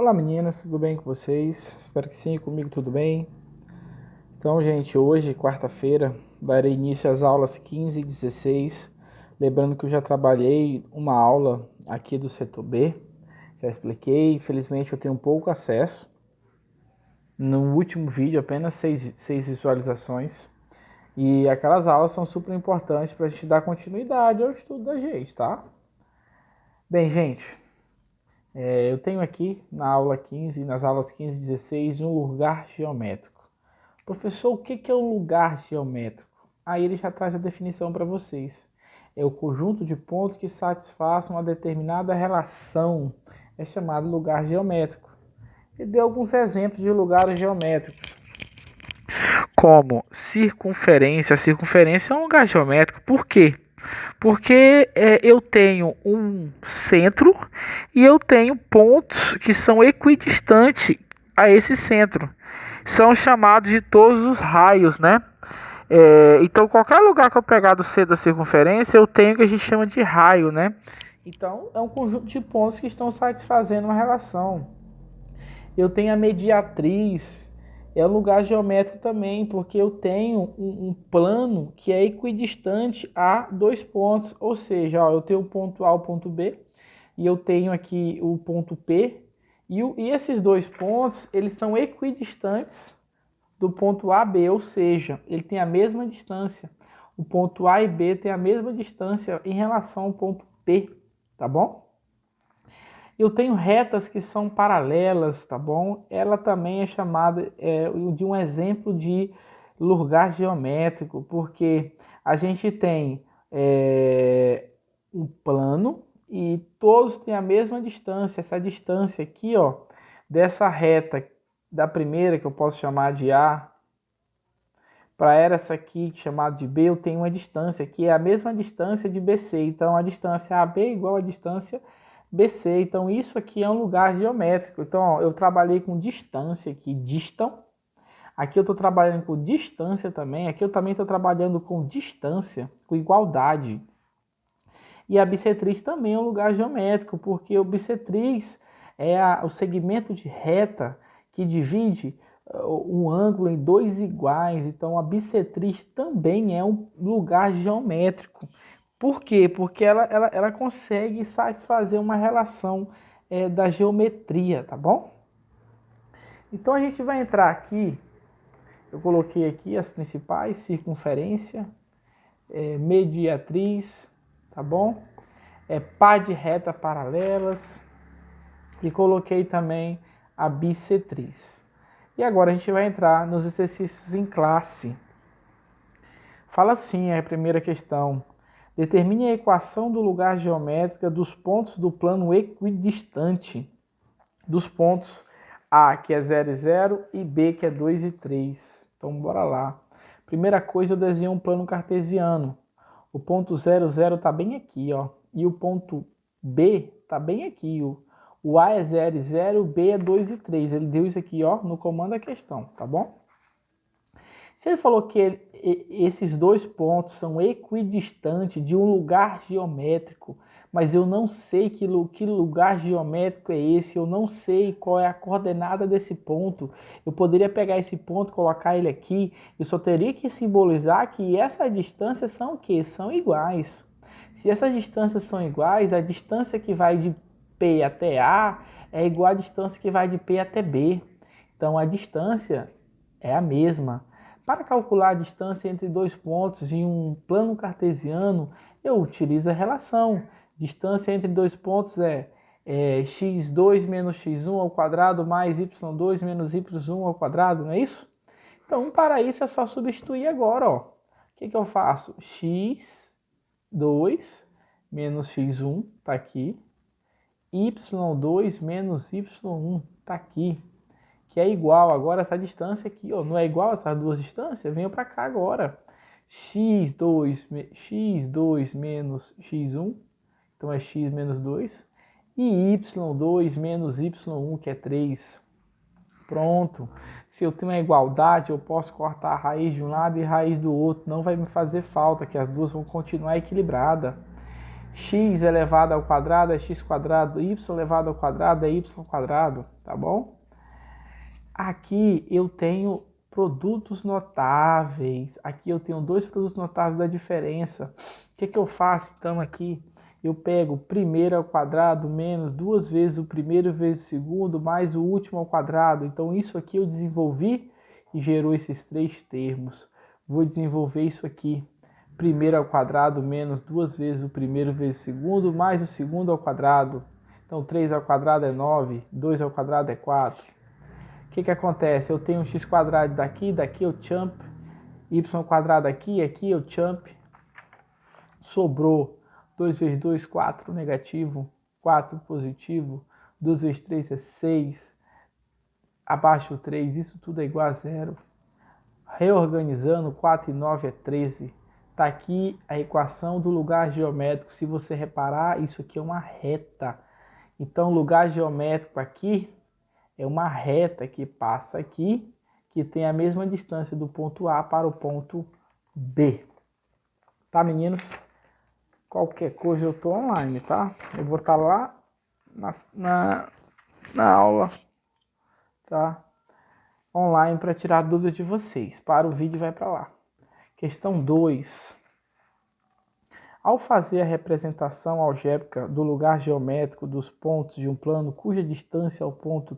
Olá meninas, tudo bem com vocês? Espero que sim, comigo tudo bem. Então, gente, hoje, quarta-feira, darei início às aulas 15 e 16. Lembrando que eu já trabalhei uma aula aqui do setor B, já expliquei. Infelizmente eu tenho pouco acesso. No último vídeo, apenas seis visualizações. E aquelas aulas são super importantes para a gente dar continuidade ao estudo da gente, tá? Bem, gente, eu tenho aqui na aula 15, nas aulas 15 e 16, um lugar geométrico. Professor, o que é um lugar geométrico? Aí ele já traz a definição para vocês. É o conjunto de pontos que satisfaçam uma determinada relação. É chamado lugar geométrico. E deu alguns exemplos de lugares geométricos. Como circunferência. A circunferência é um lugar geométrico. Por quê? Porque eu tenho um centro e eu tenho pontos que são equidistantes a esse centro. São chamados de todos os raios, né? Então, qualquer lugar que eu pegar do centro da circunferência, eu tenho o que a gente chama de raio, né? Então, é um conjunto de pontos que estão satisfazendo uma relação. Eu tenho a mediatriz, é um lugar geométrico também, porque eu tenho um plano que é equidistante a dois pontos, ou seja, ó, eu tenho o ponto A e o ponto B, e eu tenho aqui o ponto P, e esses dois pontos, eles são equidistantes do ponto A a B, ou seja, ele tem a mesma distância. O ponto A e B tem a mesma distância em relação ao ponto P, tá bom? Eu tenho retas que são paralelas, tá bom? Ela também é chamada de um exemplo de lugar geométrico, porque a gente tem um plano e todos têm a mesma distância. Essa distância aqui, ó, dessa reta da primeira, que eu posso chamar de A, para essa aqui, chamada de B, eu tenho uma distância que é a mesma distância de BC. Então, a distância AB é igual à distância BC. Então, isso aqui é um lugar geométrico. Então, ó, eu trabalhei com distância aqui, distam. Aqui eu estou trabalhando com distância também. Aqui eu também estou trabalhando com distância, com igualdade. E a bissetriz também é um lugar geométrico, porque o bissetriz é o segmento de reta que divide um ângulo em dois iguais. Então a bissetriz também é um lugar geométrico. Por quê? Porque ela consegue satisfazer uma relação da geometria, tá bom? Então a gente vai entrar aqui, eu coloquei aqui as principais: circunferência, mediatriz, tá bom? Par de reta paralelas, e coloquei também a bissetriz. E agora a gente vai entrar nos exercícios em classe. Fala assim a primeira questão: determine a equação do lugar geométrica dos pontos do plano equidistante dos pontos A, que é 0 e 0, e B, que é 2 e 3. Então, bora lá. Primeira coisa, eu desenho um plano cartesiano. O ponto 0, 0 está bem aqui, ó. E o ponto B está bem aqui. O A é 0 e 0, o B é 2 e 3. Ele deu isso aqui, ó, no comando da questão, tá bom? Se ele falou que esses dois pontos são equidistantes de um lugar geométrico, mas eu não sei que lugar geométrico é esse, eu não sei qual é a coordenada desse ponto. Eu poderia pegar esse ponto, colocar ele aqui, eu só teria que simbolizar que essas distâncias são o quê? São iguais. Se essas distâncias são iguais, a distância que vai de P até A é igual à distância que vai de P até B. Então a distância é a mesma. Para calcular a distância entre dois pontos em um plano cartesiano, eu utilizo a relação. Distância entre dois pontos é x2 menos x1 ao quadrado mais y2 menos y1 ao quadrado, não é isso? Então, para isso é só substituir agora, ó. O que eu faço? x2 menos x1 está aqui, y2 menos y1 está aqui, que é igual. Agora essa distância aqui, ó, não é igual essas duas distâncias? Venho para cá agora. x2 menos x1, então é x menos 2, e y2 menos y1, que é 3. Pronto. Se eu tenho uma igualdade, eu posso cortar a raiz de um lado e a raiz do outro. Não vai me fazer falta, que as duas vão continuar equilibradas. x elevado ao quadrado é x quadrado, y elevado ao quadrado é y quadrado, tá bom? Aqui eu tenho produtos notáveis. Aqui eu tenho dois produtos notáveis da diferença. O que eu faço então aqui? Eu pego o primeiro ao quadrado menos duas vezes o primeiro vezes o segundo mais o último ao quadrado. Então isso aqui eu desenvolvi e gerou esses três termos. Vou desenvolver isso aqui. Primeiro ao quadrado menos duas vezes o primeiro vezes o segundo mais o segundo ao quadrado. Então 3 ao quadrado é 9, 2 ao quadrado é 4. O que acontece? Eu tenho x quadrado daqui, daqui eu chump, y quadrado aqui, aqui eu chump. Sobrou 2 vezes 2, 4 negativo, 4 positivo, 2 vezes 3 é 6, abaixo 3, isso tudo é igual a zero. Reorganizando, 4 e 9 é 13. Está aqui a equação do lugar geométrico. Se você reparar, isso aqui é uma reta. Então, o lugar geométrico aqui é uma reta que passa aqui, que tem a mesma distância do ponto A para o ponto B. Tá, meninos? Qualquer coisa eu tô online, tá? Eu vou estar lá na aula, tá? Online para tirar dúvidas de vocês. Para o vídeo vai para lá. Questão 2. Ao fazer a representação algébrica do lugar geométrico dos pontos de um plano cuja distância ao ponto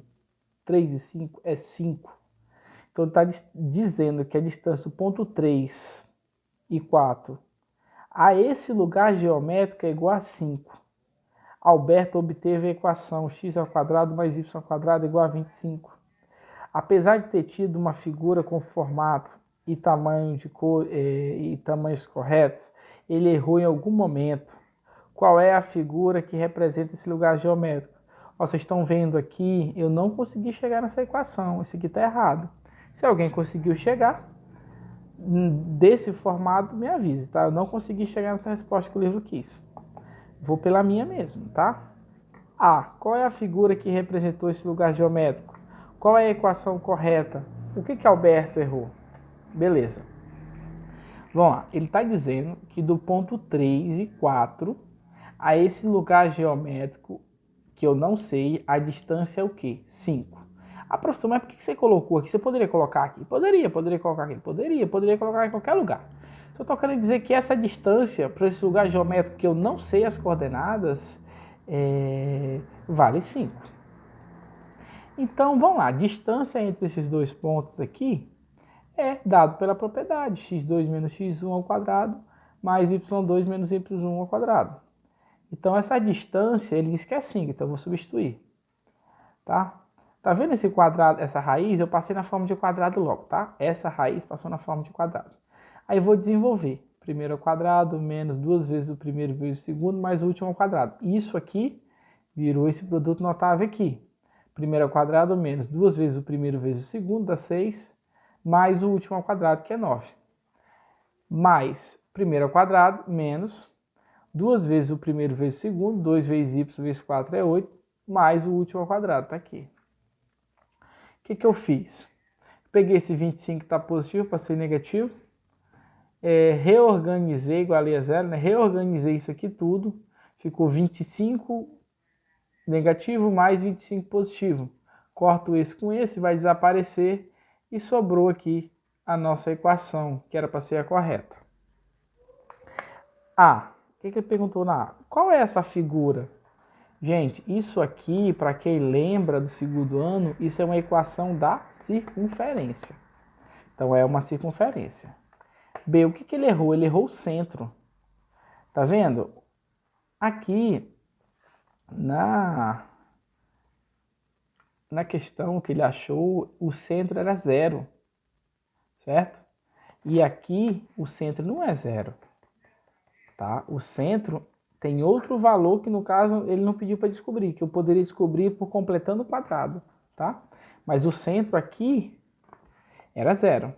3 e 5 é 5. Então está dizendo que a distância do ponto 3 e 4 a esse lugar geométrico é igual a 5. Alberto obteve a equação x² mais y² igual a 25. Apesar de ter tido uma figura com formato e tamanhos corretos, ele errou em algum momento. Qual é a figura que representa esse lugar geométrico? Ó, vocês estão vendo aqui, eu não consegui chegar nessa equação, isso aqui está errado. Se alguém conseguiu chegar desse formato, me avise, tá? Eu não consegui chegar nessa resposta que o livro quis. Vou pela minha mesmo, tá? A. Qual é a figura que representou esse lugar geométrico? Qual é a equação correta? O que Alberto errou? Beleza. Vamos lá. Ele está dizendo que do ponto 3 e 4 a esse lugar geométrico, que eu não sei, a distância é o quê? 5. Ah, professor, mas por que você colocou aqui? Você poderia colocar aqui? Poderia colocar aqui. Poderia colocar em qualquer lugar. Eu estou querendo dizer que essa distância para esse lugar geométrico que eu não sei as coordenadas vale 5. Então, vamos lá. A distância entre esses dois pontos aqui é dado pela propriedade x2 menos x1 ao quadrado mais y2 menos y1 ao quadrado. Então, essa distância, ele diz que é 5, então eu vou substituir. Tá? Tá vendo esse quadrado, essa raiz? Eu passei na forma de quadrado logo, tá? Essa raiz passou na forma de quadrado. Aí eu vou desenvolver. Primeiro ao quadrado menos duas vezes o primeiro vezes o segundo mais o último ao quadrado. Isso aqui virou esse produto notável aqui. Primeiro ao quadrado menos duas vezes o primeiro vezes o segundo dá 6, mais o último ao quadrado, que é 9. Mais primeiro ao quadrado menos duas vezes o primeiro vezes o segundo, 2 vezes y vezes 4 é 8, mais o último ao quadrado, tá aqui. O que eu fiz? Peguei esse 25 que está positivo, passei negativo. Reorganizei, igualei a zero, né? Reorganizei isso aqui tudo. Ficou 25 negativo mais 25 positivo. Corto esse com esse, vai desaparecer. E sobrou aqui a nossa equação, que era para ser a correta. A. O que ele perguntou na A? Qual é essa figura? Gente, isso aqui, para quem lembra do segundo ano, isso é uma equação da circunferência. Então, é uma circunferência. B, o que ele errou? Ele errou o centro. Tá vendo? Aqui, na questão que ele achou, o centro era 0. Certo? E aqui, o centro não é 0. Tá? O centro tem outro valor que, no caso, ele não pediu para descobrir, que eu poderia descobrir por completando o quadrado, tá? Mas o centro aqui era 0,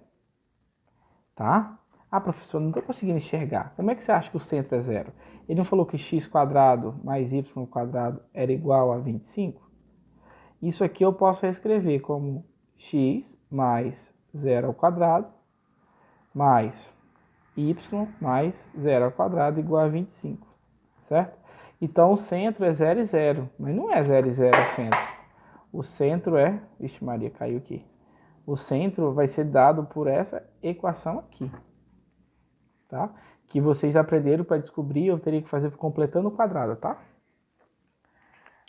tá? Ah, professor, não estou conseguindo enxergar. Como é que você acha que o centro é 0? Ele não falou que x² mais y² era igual a 25? Isso aqui eu posso reescrever como x mais 0² mais y mais 0² igual a 25. certo? Então o centro é 0 e 0, mas não é 0 e 0 o centro. O centro é... Vixe Maria, caiu aqui. O centro vai ser dado por essa equação aqui, tá? Que vocês aprenderam para descobrir, eu teria que fazer completando o quadrado, tá?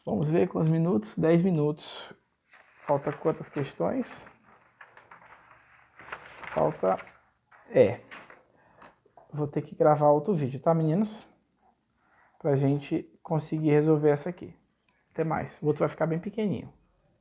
Vamos ver quantos minutos? 10 minutos. Falta quantas questões? Falta... Vou ter que gravar outro vídeo, tá, meninos? Pra gente conseguir resolver essa aqui. Até mais. O outro vai ficar bem pequenininho.